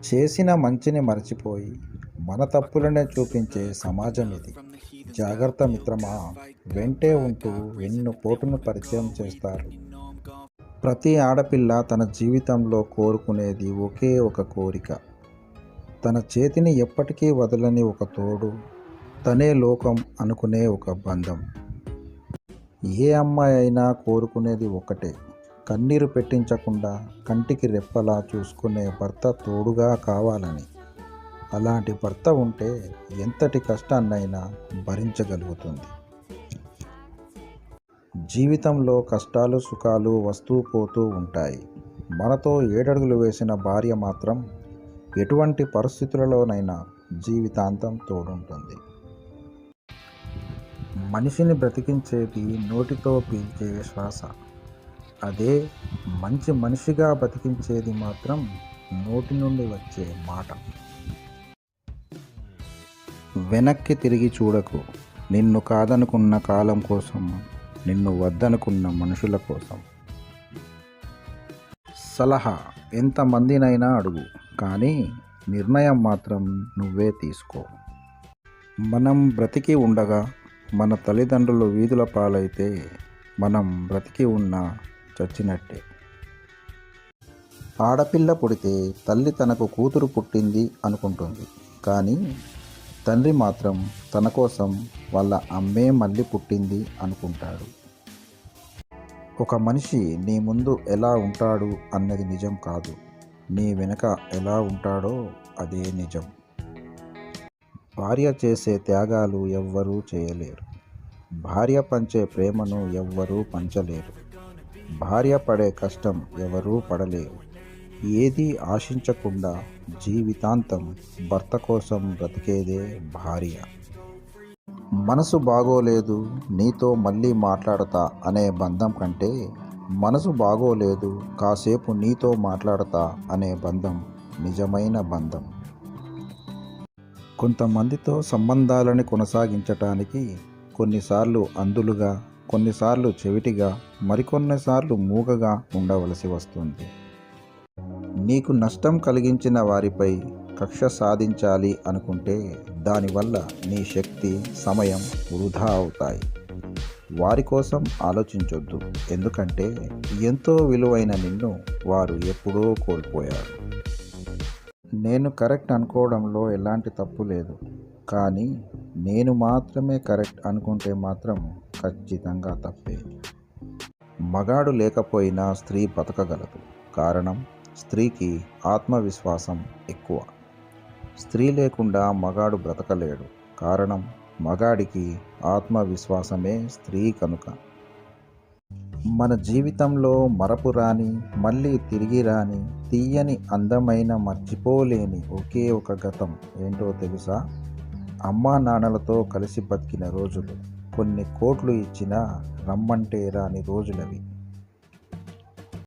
చేసిన మంచిని మరచిపోయి మన తప్పులనే చూపించే సమాజం ఇది. జాగ్రత్త మిత్రమా, వెంటే ఉంటూ వెన్నుపోటును పరిచయం చేస్తారు. ప్రతి ఆడపిల్ల తన జీవితంలో కోరుకునేది ఒకే ఒక కోరిక. తన చేతిని ఎప్పటికీ వదలని ఒక తోడు, తనే లోకం అనుకునే ఒక బంధం. ఏ అమ్మాయి అయినా కోరుకునేది ఒకటే, కన్నీరు పెట్టించకుండా కంటికి రెప్పలా చూసుకునే భర్త తోడుగా కావాలని. అలాంటి భర్త ఉంటే ఎంతటి కష్టాన్నైనా భరించగలుగుతుంది. జీవితంలో కష్టాలు సుఖాలు వస్తూ పోతూ ఉంటాయి. మనతో ఏడడుగులు వేసిన భార్య మాత్రం ఎటువంటి పరిస్థితులలోనైనా జీవితాంతం తోడుంటుంది. మనిషిని బ్రతికించేది నోటితో పీల్చే శ్వాస. అదే మంచి మనిషిగా బతికించేది మాత్రం నోటి నుండి వచ్చే మాట. వెనక్కి తిరిగి చూడకు. నిన్ను కాదనుకున్న కాలం కోసం, నిన్ను వద్దనుకున్న మనుషుల కోసం. సలహా ఎంతమందినైనా అడుగు, కానీ నిర్ణయం మాత్రం నువ్వే తీసుకో. మనం బ్రతికి ఉండగా మన తల్లిదండ్రులు వీధుల పాలైతే మనం బ్రతికి ఉన్నా చచ్చినట్టే. ఆడపిల్ల పుడితే తల్లి తనకు కూతురు పుట్టింది అనుకుంటుంది, కానీ తండ్రి మాత్రం తన కోసం వాళ్ళ అమ్మే మళ్ళీ పుట్టింది అనుకుంటాడు. ఒక మనిషి నీ ముందు ఎలా ఉంటాడు అన్నది నిజం కాదు, నీ వెనక ఎలా ఉంటాడో అదే నిజం. భార్య చేసే త్యాగాలు ఎవ్వరూ చేయలేరు. భార్య పంచే ప్రేమను ఎవ్వరూ పంచలేరు. భార్య పడే కష్టం ఎవరూ పడలేరు. ఏదీ ఆశించకుండా జీవితాంతం భర్త కోసం బ్రతికేదే భార్య. మనసు బాగోలేదు, నీతో మళ్ళీ మాట్లాడతా అనే బంధం కంటే, మనసు బాగోలేదు, కాసేపు నీతో మాట్లాడతా అనే బంధం నిజమైన బంధం. కొంతమందితో సంబంధాలని కొనసాగించటానికి కొన్నిసార్లు అందులుగా, కొన్నిసార్లు చెవిటిగా, మరికొన్నిసార్లు మూగగా ఉండవలసి వస్తుంది. నీకు నష్టం కలిగించిన వారిపై కక్ష సాధించాలి అనుకుంటే దానివల్ల నీ శక్తి, సమయం వృధా అవుతాయి. వారి కోసం ఆలోచించొద్దు, ఎందుకంటే ఎంతో విలువైన నిన్ను వారు ఎప్పుడో కోల్పోయారు. నేను కరెక్ట్ అనుకోవడంలో ఎలాంటి తప్పు లేదు, కానీ నేను మాత్రమే కరెక్ట్ అనుకుంటే మాత్రం ఖచ్చితంగా తప్పే. మగాడు లేకపోయినా స్త్రీ బతకగలదు. కారణం, స్త్రీకి ఆత్మవిశ్వాసం ఎక్కువ. స్త్రీ లేకుండా మగాడు బ్రతకలేడు. కారణం, మగాడికి ఆత్మవిశ్వాసమే స్త్రీ కనుక. మన జీవితంలో మరపురాని, మళ్ళీ తిరిగి రాని, తీయని, అందమైన, మర్చిపోలేని ఒకే ఒక గతం ఏంటో తెలుసా? అమ్మా నాన్నలతో కలిసి బతికిన రోజులు. కొన్ని కోట్లు ఇచ్చినా రమ్మంటే రాని రోజులవి.